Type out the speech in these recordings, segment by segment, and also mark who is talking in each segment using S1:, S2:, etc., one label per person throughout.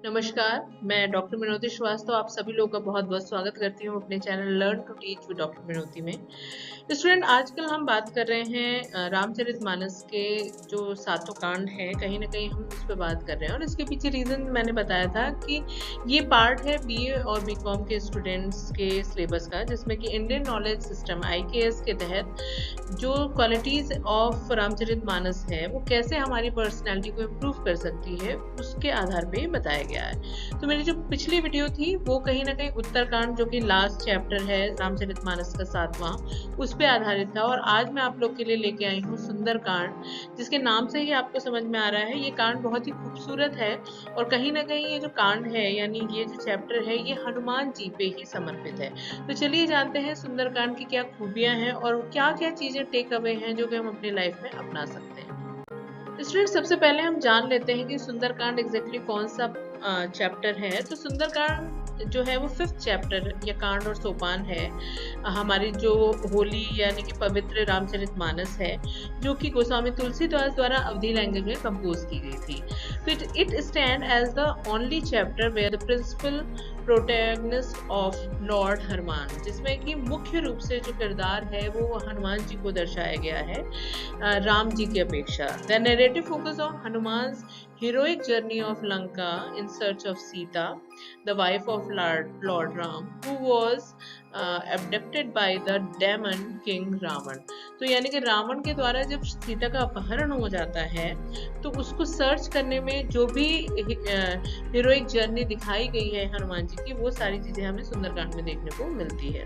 S1: नमस्कार, मैं डॉक्टर मिनोती श्रीवास्तव आप सभी लोगों का बहुत-बहुत स्वागत करती हूँ अपने channel learn to teach with doctor Minoti में। स्टूडेंट आजकल हम बात कर रहे हैं रामचरितमानस के जो सातों कांड हैं, कहीं न कहीं हम उस पे बात कर रहे हैं और इसके पीछे रीज़न मैंने बताया था कि ये पार्ट है बीए और बीकॉम के स्टूडेंट्स के सिलेबस का, जिसमें कि इंडियन नॉलेज सिस्टम आईकेएस के तहत जो क्वालिटीज़ ऑफ रामचरितमानस है, वो कैसे हमारी पर्सनैलिटी को इम्प्रूव कर सकती है, उसके आधार पे बताया गया है। तो मेरी जो पिछली वीडियो थी वो कहीं ना कहीं उत्तरकांड जो कि लास्ट चैप्टर है रामचरितमानस का 7वां उस पे आधारित था और आज मैं आप लोग के लिए लेके आई हूँ सुंदरकांड, जिसके नाम से ही आपको समझ में आ रहा है ये कांड बहुत ही खूबसूरत है और कहीं ना कहीं ये जो कांड है यानी ये जो चैप्टर है ये हनुमान जी पे ही समर्पित है। तो चलिए जानते हैं सुंदरकांड की क्या खूबियां हैं और क्या क्या चीजें टेक अवे हैं जो कि हम अपनी लाइफ में अपना सकते हैं। स्टूडेंट सबसे पहले हम जान लेते हैं कि सुंदरकांड एग्जैक्टली कौन सा चैप्टर है। तो सुंदरकांड जो है वो 5th चैप्टर या कांड और सोपान है हमारी जो होली यानी कि पवित्र रामचरितमानस है, जो कि गोस्वामी तुलसीदास द्वारा अवधी लैंग्वेज में कंपोज की गई थी। तो it stand as the only chapter where the principal protagonist of Lord Hanuman, जिसमें कि मुख्य रूप से जो किरदार है वो हनुमान जी को दर्शाया गया है राम जी की अपेक्षा। The narrative focus on Hanuman's heroic journey of Lanka in search of Sita, the wife of Lord Ram, who was abducted by the demon king Ravan। तो यानी कि रावण के द्वारा जब सीता का अपहरण हो जाता है तो उसको सर्च करने में जो भी हीरोइक जर्नी दिखाई गई है हनुमान जी की, वो सारी चीजें हमें सुंदरकांड में देखने को मिलती है।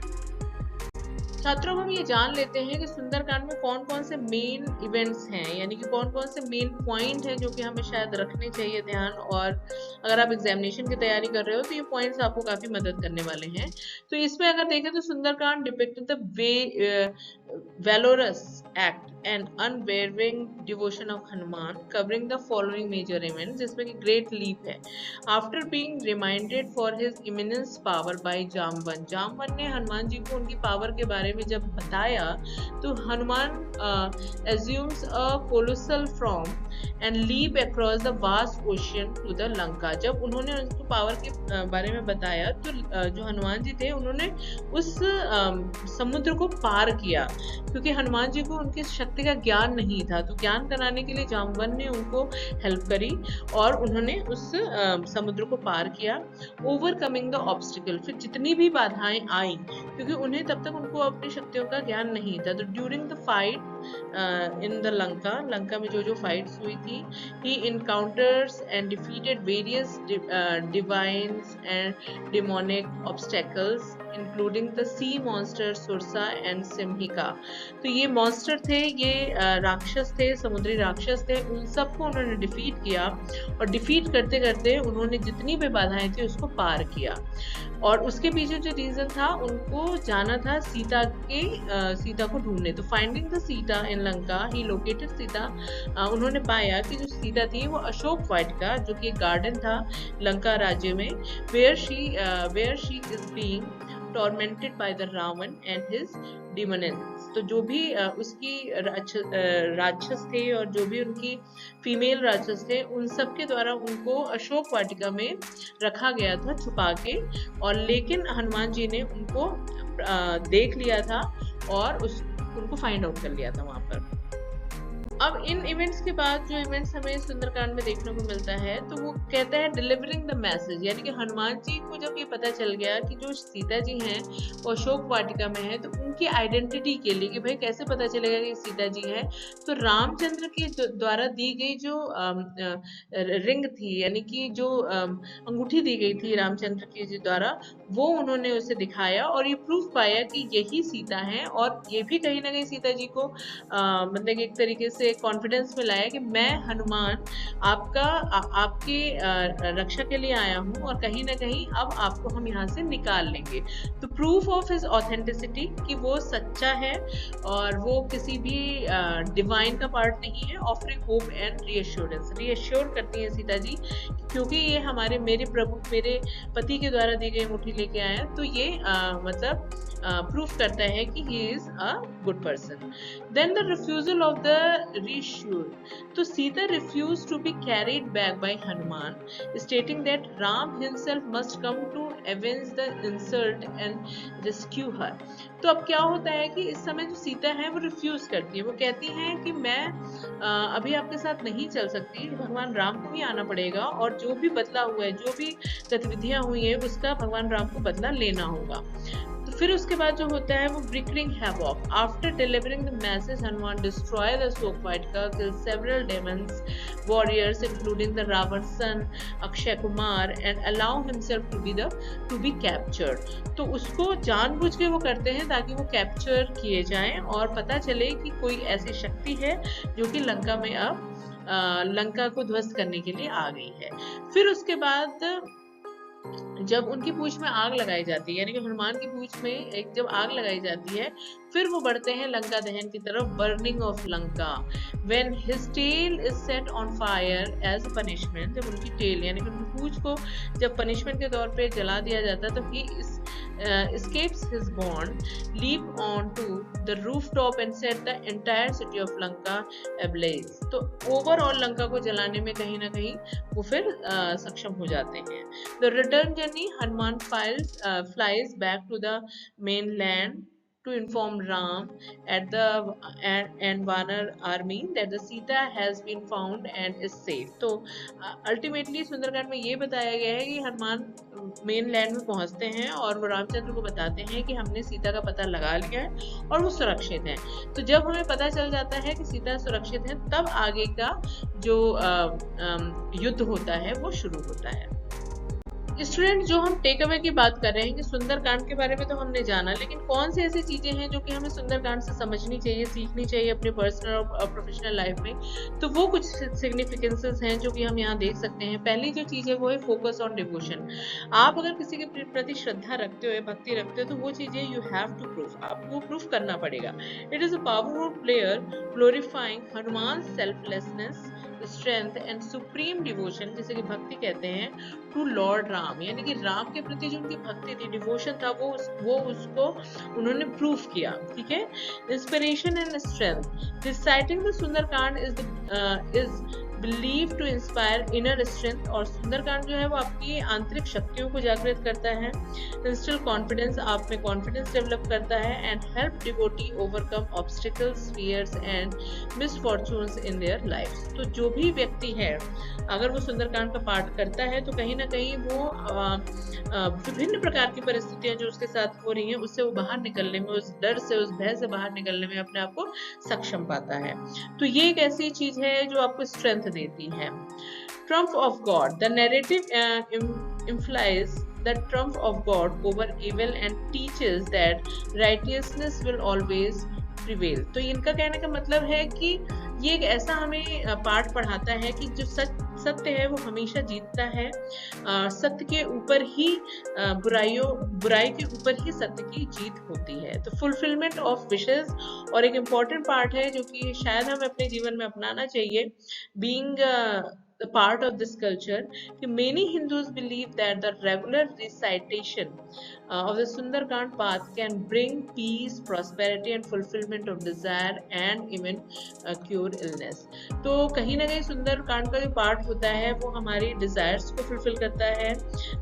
S1: छात्रों हम ये जान लेते हैं कि सुंदरकांड में कौन कौन से मेन इवेंट्स हैं, यानी कि कौन कौन से मेन पॉइंट हैं जो कि हमें शायद रखने चाहिए ध्यान, और अगर आप एग्जामिनेशन की तैयारी कर रहे हो तो ये पॉइंट्स आपको काफी मदद करने वाले हैं। तो इसमें अगर देखें तो Sundarkand depicted the way valorous act and unwavering devotion of Hanuman, covering the following major events, जिसमें कि great leap है। After being reminded for his immense power by Jamvan, Jamvan ने हनुमान जी को उनकी पावर के बारे में जब बताया तो Hanuman assumes a colossal form and leap across the vast ocean to the Lanka। जब उन्होंने उनको पावर के बारे में बताया तो जो हनुमान जी थे उन्होंने उस समुद्र को पार किया, क्योंकि हनुमान जी को उनकी शक्ति का ज्ञान नहीं था। तो ज्ञान कराने के लिए जामवन ने उनको हेल्प करी और उन्होंने उस समुद्र को पार किया। ओवरकमिंग द ऑब्स्टिकल, फिर जितनी भी बाधाएं आई, क्योंकि उन्हें तब तक उनको अपनी शक्तियों का ज्ञान नहीं था। तो during the fight in the Lanka में जो फाइट्स हुई थी, he encounters and defeated various divines and demonic obstacles including the sea monster Surasa and Simhika. तो ये मॉन्स्टर थे, ये राक्षस थे, समुद्री राक्षस थे, उन सबको उन्होंने डिफीट किया और डिफीट करते करते उन्होंने जितनी भी बाधाएं थी उसको पार किया। और उसके पीछे जो रीजन था, उनको जाना था सीता को ढूंढने। तो finding the Sita in Lanka, he located Sita, उन्होंने पाया कि जो सीता थी वो अशोक वाटिका, जो कि एक गार्डन था लंका राज्य में, where she is being tormented by the Ravan and his demons। तो जो भी उसकी राक्षस थे और जो भी उनकी फीमेल राक्षस थे, उन सब के द्वारा उनको अशोक वाटिका में रखा गया था छुपा के, और लेकिन हनुमान जी ने उनको देख लिया था और उनको फाइंड आउट कर लिया था वहां पर। अब इन इवेंट्स के बाद जो इवेंट्स हमें सुंदरकांड में देखने को मिलता है, तो वो कहते हैं डिलीवरिंग द मैसेज, यानी कि हनुमान जी को जब ये पता चल गया कि जो सीता जी हैं वो अशोक वाटिका में है, तो उनकी आइडेंटिटी के लिए कि भाई कैसे पता चलेगा कि सीता जी है, तो रामचंद्र के द्वारा दी गई जो रिंग थी, यानी कि जो अंगूठी दी गई थी रामचंद्र के द्वारा, वो उन्होंने उसे दिखाया और ये प्रूफ पाया कि यही सीता है। और ये भी कहीं ना कहीं सीता जी को मतलब एक तरीके से कॉन्फिडेंस में लाया कि मैं हनुमान आपके रक्षा के लिए आया हूँ और कहीं ना कहीं अब आपको हम यहाँ से निकाल लेंगे। तो प्रूफ ऑफ हिज ऑथेंटिसिटी कि वो सच्चा है और वो किसी भी डिवाइन का पार्ट नहीं है। Offering hope and reassurance, reassure करती है सीता जी, क्योंकि ये मेरे प्रभु मेरे पति के द्वारा दी गई अंगूठी लेके आए हैं, तो ये मतलब प्रूफ करता है कि he is a good person. Then the refusal of the rescue, तो Sita refuse to be carried back by Hanuman, stating that Ram himself must come to avenge the insult and rescue her. तो अब क्या होता है कि इस समय जो सीता है वो रिफ्यूज करती है, वो कहती है कि मैं अभी आपके साथ नहीं चल सकती, भगवान राम को भी आना पड़ेगा और जो भी बदला हुआ है, जो भी गतिविधियां हुई है, उसका भगवान राम को बदला लेना होगा। तो फिर उसके बाद जो होता है वो wreaking havoc. After delivering the message, Hanuman destroy the Shokvatika, kill several demons, warriors, including the Ravan's son Akshay Kumar, and allow himself to be captured. तो उसको जानबूझ के वो करते हैं ताकि वो कैप्चर किए जाएं और पता चले कि कोई ऐसी शक्ति है जो कि लंका में अब लंका को ध्वस्त करने के लिए आ गई है। फिर उसके बाद जब उनकी पूंछ में आग लगाई जाती है, यानी कि हनुमान की पूंछ में एक जब आग लगाई जाती है, फिर वो बढ़ते हैं लंका दहन की तरफ, burning of Lanka. When his tail is set on fire as a punishment, जब उनकी टेल यानी कि उनकी पूंछ को जब पनिशमेंट के तौर पे जला दिया जाता है, तो ही escapes his bond, leap on to the rooftop and set the entire city of Lanka ablaze. तो ओवरऑल लंका को जलाने में कहीं ना कहीं वो फिर सक्षम हो जाते हैं। The return journey, Hanuman flies back to the mainland to inform Ram and Vanar army that the Sita has been found and is safe. तो अल्टीमेटली सुंदरकांड में ये बताया गया है कि हनुमान मेन लैंड में पहुंचते हैं और वो रामचंद्र को बताते हैं कि हमने सीता का पता लगा लिया है और वो सुरक्षित है। तो जब हमें पता चल जाता है कि सीता सुरक्षित है, तब आगे का जो युद्ध होता है वो शुरू होता है। स्टूडेंट, जो हम टेक अवे की बात कर रहे हैं कि सुंदरकांड के बारे में तो हमने जाना, लेकिन कौन सी ऐसी चीजें हैं जो कि हमें सुंदरकांड से समझनी चाहिए, सीखनी चाहिए अपने पर्सनल और प्रोफेशनल लाइफ में, तो वो कुछ सिग्निफिकेंसेस हैं जो कि हम यहाँ देख सकते हैं। पहली जो चीज है वो है फोकस ऑन डिवोशन। आप अगर किसी के प्रति श्रद्धा रखते हो या भक्ति रखते हो तो वो चीजें यू हैव टू प्रूफ, आपको प्रूफ करना पड़ेगा। It is a powerful player glorifying Hanuman selflessness, strength and supreme devotion, जिसे कि भक्ति कहते हैं, टू लॉर्ड राम, यानी कि राम के प्रति जो उनकी भक्ति थी, डिवोशन था, वो उसको उन्होंने प्रूफ किया। ठीक है। Inspiration and strength, reciting the Sundarkand is believe to inspire inner strength, और सुंदरकांड जो है वो आपकी आंतरिक शक्तियों को जागृत करता है। इंस्टिल कॉन्फिडेंस, आप में कॉन्फिडेंस डेवलप करता है। And help devotee overcome obstacles, fears and misfortunes in their life. तो जो भी व्यक्ति है अगर वो सुंदरकांड का पाठ करता है तो कहीं ना कहीं वो विभिन्न प्रकार की परिस्थितियां जो उसके साथ हो रही हैं उससे वो बाहर निकलने में, उस डर से, उस भय से बाहर निकलने में अपने आप को सक्षम पाता है। तो ये एक ऐसी चीज है जो आपको स्ट्रेंथ देती है। Trump of God, the narrative implies the trump of God over evil and teaches that righteousness will always prevail. तो इनका कहने का मतलब है कि ये एक ऐसा हमें पाठ पढ़ाता है कि जो सत्य है वो हमेशा जीतता है, सत्य के ऊपर ही बुराई के ऊपर ही सत्य की जीत होती है। तो फुलफिलमेंट ऑफ विशेस, और एक इम्पॉर्टेंट पार्ट है जो कि शायद हमें अपने जीवन में अपनाना चाहिए, being the part of this culture, many Hindus believe that the regular recitation of the Sundarkand path can bring peace, prosperity and fulfillment of desire and even cure illness. तो कहीं ना कहीं सुंदरकांड का जो पाठ होता है वो हमारी डिजायर्स को फुलफिल करता है,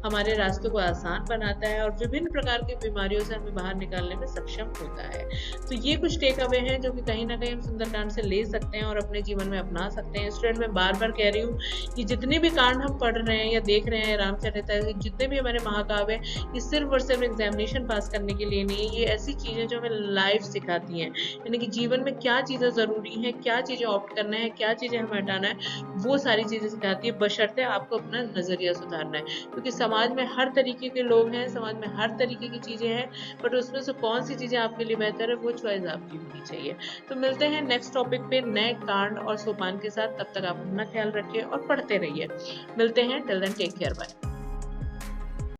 S1: हमारे रास्तों को आसान बनाता है और विभिन्न प्रकार की बीमारियों से हमें बाहर निकालने में सक्षम होता है। तो ये कुछ टेक अवे हैं जो कि कहीं ना कहीं हम सुंदरकांड से ले सकते हैं और अपने जीवन में अपना सकते हैं। स्टूडेंट, मैं बार बार कह रही हूँ कि जितने भी कांड हम पढ़ रहे हैं या देख रहे हैं रामचरित, जितने भी हमारे महाकाव्य हैं, ये सिर्फ और सिर्फ एग्जामिनेशन पास करने के लिए नहीं है। ये ऐसी चीजें जो हमें लाइफ सिखाती हैं, यानी कि जीवन में क्या चीजें जरूरी हैं, क्या चीजें ऑप्ट करना है, क्या चीजें हमें हटाना है, वो सारी चीजें सिखाती है, बशर्ते आपको अपना नजरिया सुधारना है। क्योंकि समाज में हर तरीके के लोग हैं, समाज में हर तरीके की चीजें हैं, बट उसमें से कौन सी चीजें आपके लिए बेहतर है वो चॉइस आपकी होनी चाहिए। तो मिलते हैं नेक्स्ट टॉपिक पे नए कांड और सोपान के साथ। तब तक आप अपना ख्याल रखिए और पढ़ते रहिए। मिलते हैं, till then take care, bye.